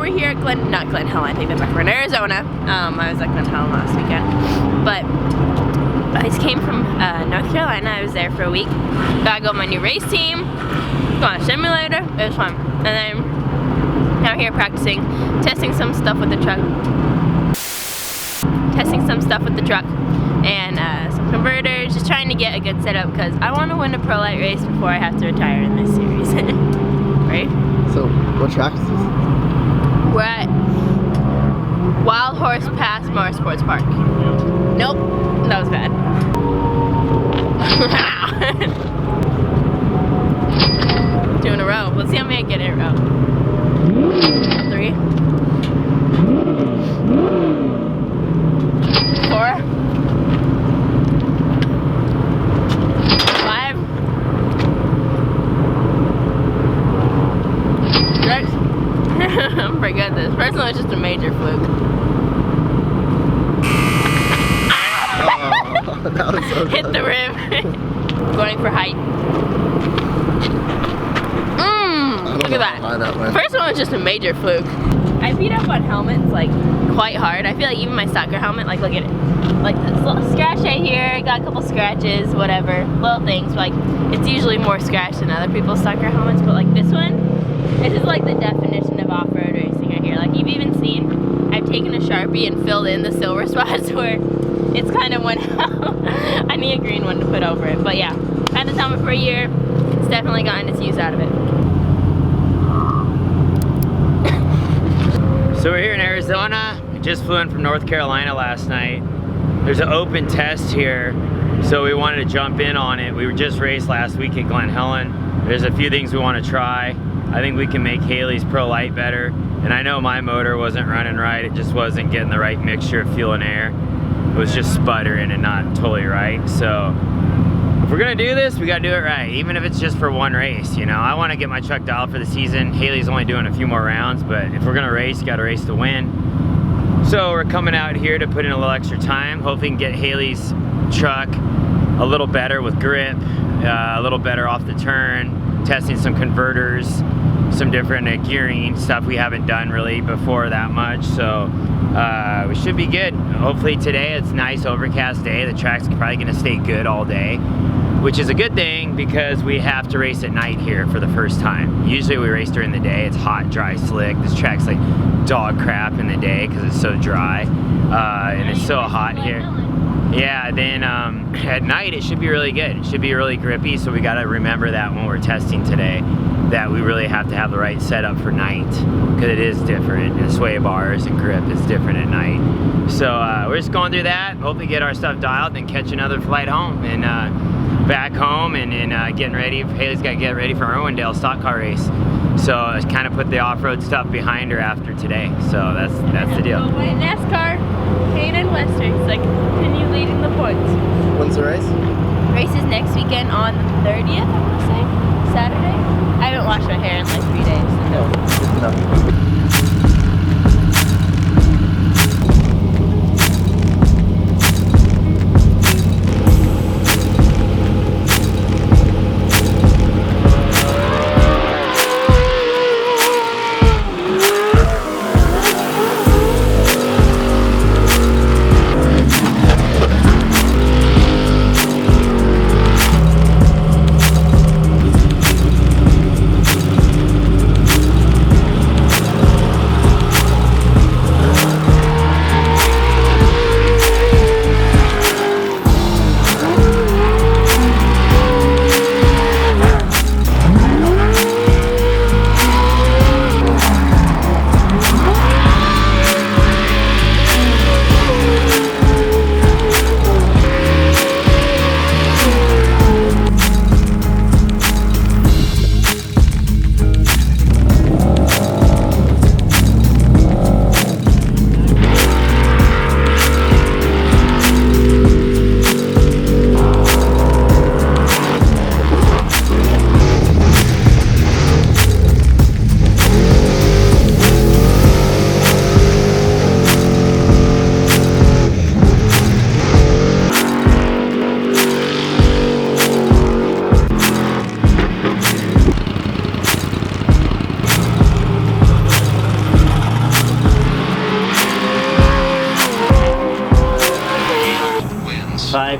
we're here at not Glen Helen, I think that's back. We're in Arizona. I was at Glen Helen last weekend. But I just came from North Carolina. I was there for a week. Got to go on my new race team. Go on a simulator. It was fun. And then out here practicing, testing some stuff with the truck. And some converters, just trying to get a good setup because I want to win a Pro Light race before I have to retire in this series. Right? So, what track is this? We're at Wild Horse Pass Motorsports Park. Nope, that was bad. 2 in a row. Let's see how many I get in a row. 3. 4. 5. 6. I'm pretty good at this. First one was just a major fluke. Oh, that was so Hit good. the rim. Going for height. Look at that. First one was just a major fluke. I beat up on helmets like quite hard. I feel like even my soccer helmet, like look at it. Like this little scratch right here, got a couple scratches, whatever, little things. Like it's usually more scratch than other people's soccer helmets, but like this one, this is like the definition of off-road racing right here. Like you've even seen, I've taken a Sharpie and filled in the silver spots where it's kind of went out. I need a green one to put over it. But yeah, had this helmet for a year. It's definitely gotten its use out of it. So we're here in Arizona. We just flew in from North Carolina last night. There's an open test here, so we wanted to jump in on it. We were just raced last week at Glen Helen. There's a few things we want to try. I think we can make Haley's Pro Light better. And I know my motor wasn't running right. It just wasn't getting the right mixture of fuel and air. It was just sputtering and not totally right. So if we're gonna do this, we gotta do it right, even if it's just for one race, you know? I wanna get my truck dialed for the season. Haley's only doing a few more rounds, but if we're gonna race, you gotta race to win. So we're coming out here to put in a little extra time. Hopefully we can get Haley's truck a little better with grip, a little better off the turn, testing some converters, some different gearing stuff we haven't done really before that much. So we should be good. Hopefully today it's a nice overcast day. The track's probably gonna stay good all day, which is a good thing because we have to race at night here for the first time. Usually we race during the day. It's hot, dry, slick. This track's like dog crap in the day because it's so dry and it's so hot here. Yeah, then at night it should be really good. It should be really grippy, so we gotta remember that when we're testing today, that we really have to have the right setup for night because it is different. And sway bars and grip is different at night. So we're just going through that, hopefully get our stuff dialed and catch another flight home and back home and getting ready. Haley's got to get ready for Irwindale stock car race. So I kind of put the off-road stuff behind her after today. So that's the deal. NASCAR, Kane and Western, so continue leading the points. When's the race? Race is next weekend on the 30th, I want to say, Saturday. I haven't washed my hair in like 3 days. So. Good enough.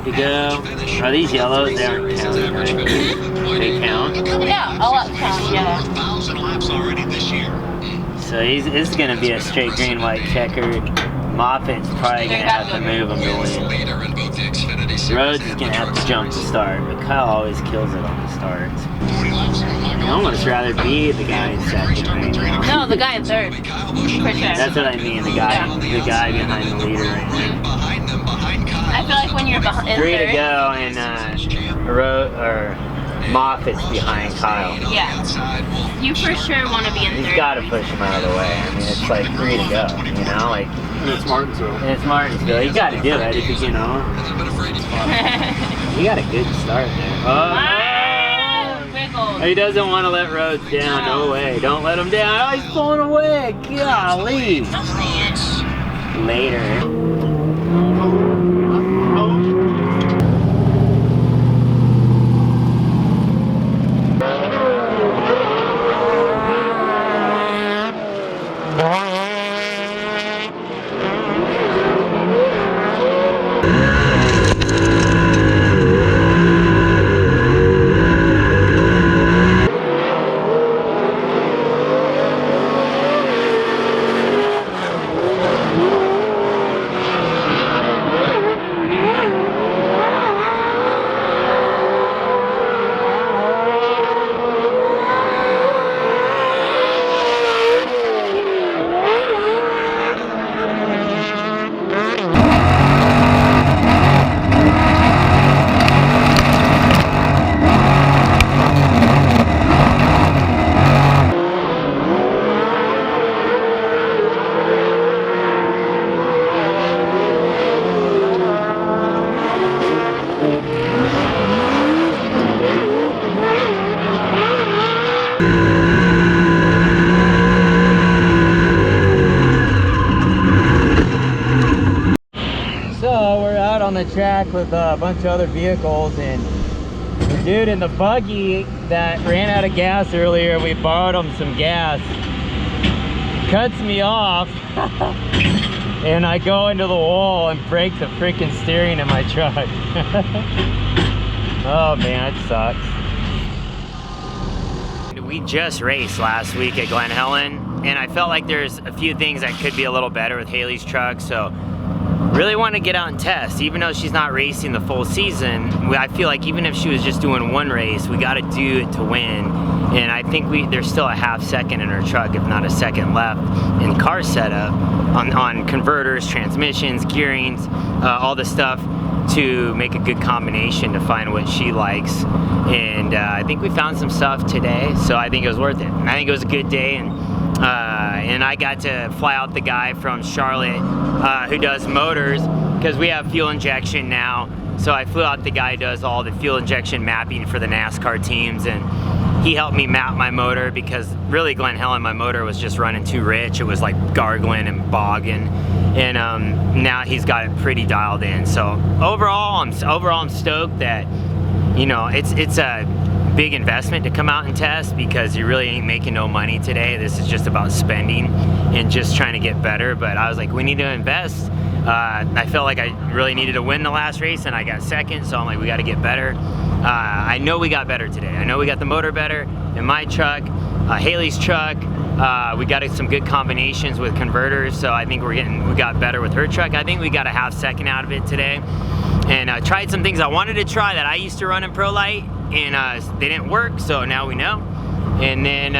good to go. Are these yellows? They aren't counting, right? They count? Yeah, all up count, yeah. So this is going to be a straight green, white checkered. Moffat's probably going to have to move him to win. Rhodes is going to have to jump to start, but Kyle always kills it on the starts. I'd almost rather be the guy in second right now. No, the guy in third. For sure. That's what I mean, the guy behind the leader right now. I feel like when you're behind in 3 to third. go, and Moffat's behind Kyle. Yeah. You for sure want to be in He's third. got to push him out of the way. I mean, it's like 3 to go, you know? Like, And it's Martinsville. and it's Martinsville. You got to do it if you know. He got a good start there. Oh, Wiggled. he doesn't want to let Rhodes down. No way. Don't let him down. Oh, he's pulling away. Golly. Later. So we're out on the track with a bunch of other vehicles, and the dude in the buggy that ran out of gas earlier, we borrowed him some gas, cuts me off and I go into the wall and break the freaking steering in my truck. Oh man, it sucks. We just raced last week at Glen Helen, and I felt like there's a few things that could be a little better with Haley's truck, so really want to get out and test. Even though she's not racing the full season, I feel like even if she was just doing one race, we got to do it to win. And I think there's still a half second in her truck, if not a second left, in car setup on converters, transmissions, gearings, all the stuff to make a good combination to find what she likes. And I think we found some stuff today, so I think it was worth it. And I think it was a good day, and I got to fly out the guy from Charlotte who does motors, because we have fuel injection now. So I flew out the guy who does all the fuel injection mapping for the NASCAR teams, and he helped me map my motor, because really Glen Helen, my motor was just running too rich. It was like gargling and bogging, and now he's got it pretty dialed in. So overall I'm stoked that, you know, it's a big investment to come out and test, because you really ain't making no money today. This is just about spending and just trying to get better. But I was like, we need to invest. I felt like I really needed to win the last race, and I got second, so I'm like, we got to get better. I know we got better today. I know we got the motor better in my truck, Haley's truck. We got some good combinations with converters, so I think we got better with her truck. I think we got a half second out of it today, and tried some things I wanted to try that I used to run in Pro Light, and they didn't work, so now we know. And then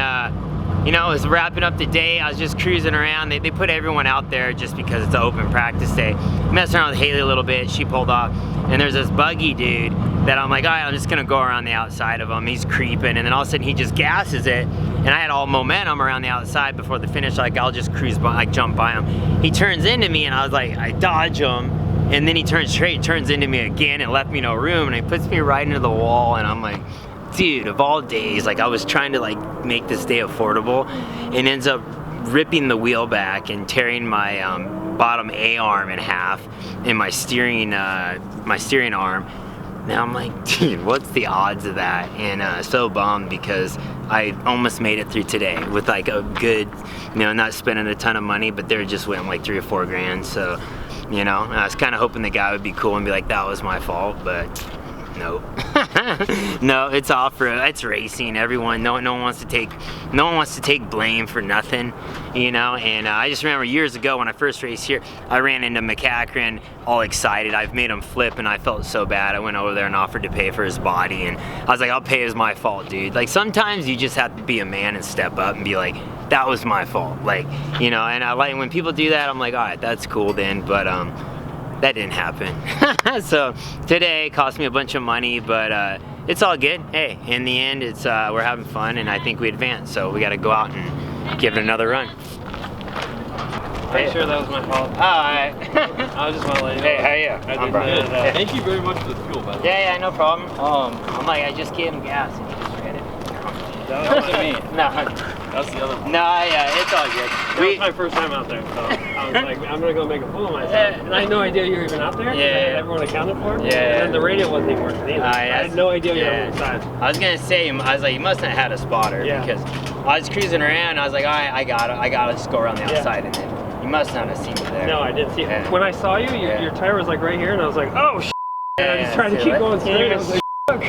you know, I was wrapping up the day. I was just cruising around. They put everyone out there just because it's an open practice day. Messed around with Haley a little bit. She pulled off, and there's this buggy dude that I'm like, all right, I'm just gonna go around the outside of him. He's creeping, and then all of a sudden he just gasses it, and I had all momentum around the outside before the finish. Like, I'll just cruise by, like jump by him. He turns into me, and I was like, I dodge him, and then he turns straight, turns into me again, and left me no room, and he puts me right into the wall, and I'm like, dude, of all days, like I was trying to like make this day affordable, and ends up ripping the wheel back and tearing my bottom A arm in half, and my steering arm. Now I'm like, dude, what's the odds of that? And so bummed, because I almost made it through today with like a good, you know, not spending a ton of money, but there just went like $3 or $4 grand. So, you you know. And I was kind of hoping the guy would be cool and be like, that was my fault, but no. No, it's it's racing. Everyone, no one wants to take blame for nothing, you know. And I just remember years ago when I first raced here, I ran into McCachran all excited. I've made him flip and I felt so bad. I went over there and offered to pay for his body, and I was like, I'll pay, it's my fault, dude. Like, sometimes you just have to be a man and step up and be like, that was my fault, like, you know. And I like when people do that, I'm like, all right, that's cool then, but that didn't happen. So today it cost me a bunch of money, but it's all good. Hey, in the end, it's we're having fun, and I think we advanced, so we got to go out and give it another run. Pretty sure that was my fault. Oh, all right. I was just want to let you know. Hey, how are you? I'm Brian. Thank you very much for the fuel, by the way. Yeah, no problem. I'm like, I just gave him gas and he just read it. That wasn't me. No. That's the other one. No, yeah, it's all good. That was my first time out there, so I was like, I'm gonna go make a fool of myself. And I had no idea you were even out there. Yeah. Everyone accounted for it. Yeah. And then the radio wasn't even working either. I had no idea you were on the side. I was gonna say, I was like, you must not have had a spotter, because I was cruising around. I was like, all right, I gotta just go around the outside, and then you must not have seen me there. No, I didn't see it. Yeah. When I saw you, your tire was like right here, and I was like, oh shit. And I just tried to keep going straight. I was like, fuck.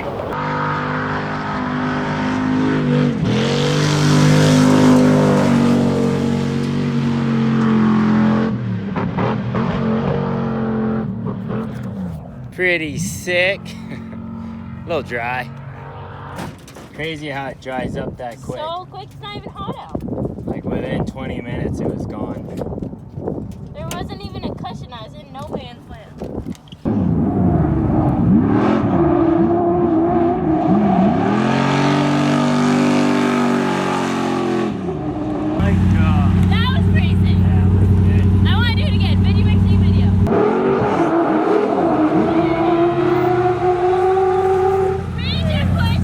Pretty sick. A little dry. Crazy how it dries up that quick. So quick, it's not even hot out. Like within 20 minutes it was gone. There wasn't even a cushion. I was in no man's land. My God. That was pretty sick. I want to do it again. Video makes me video. Major push,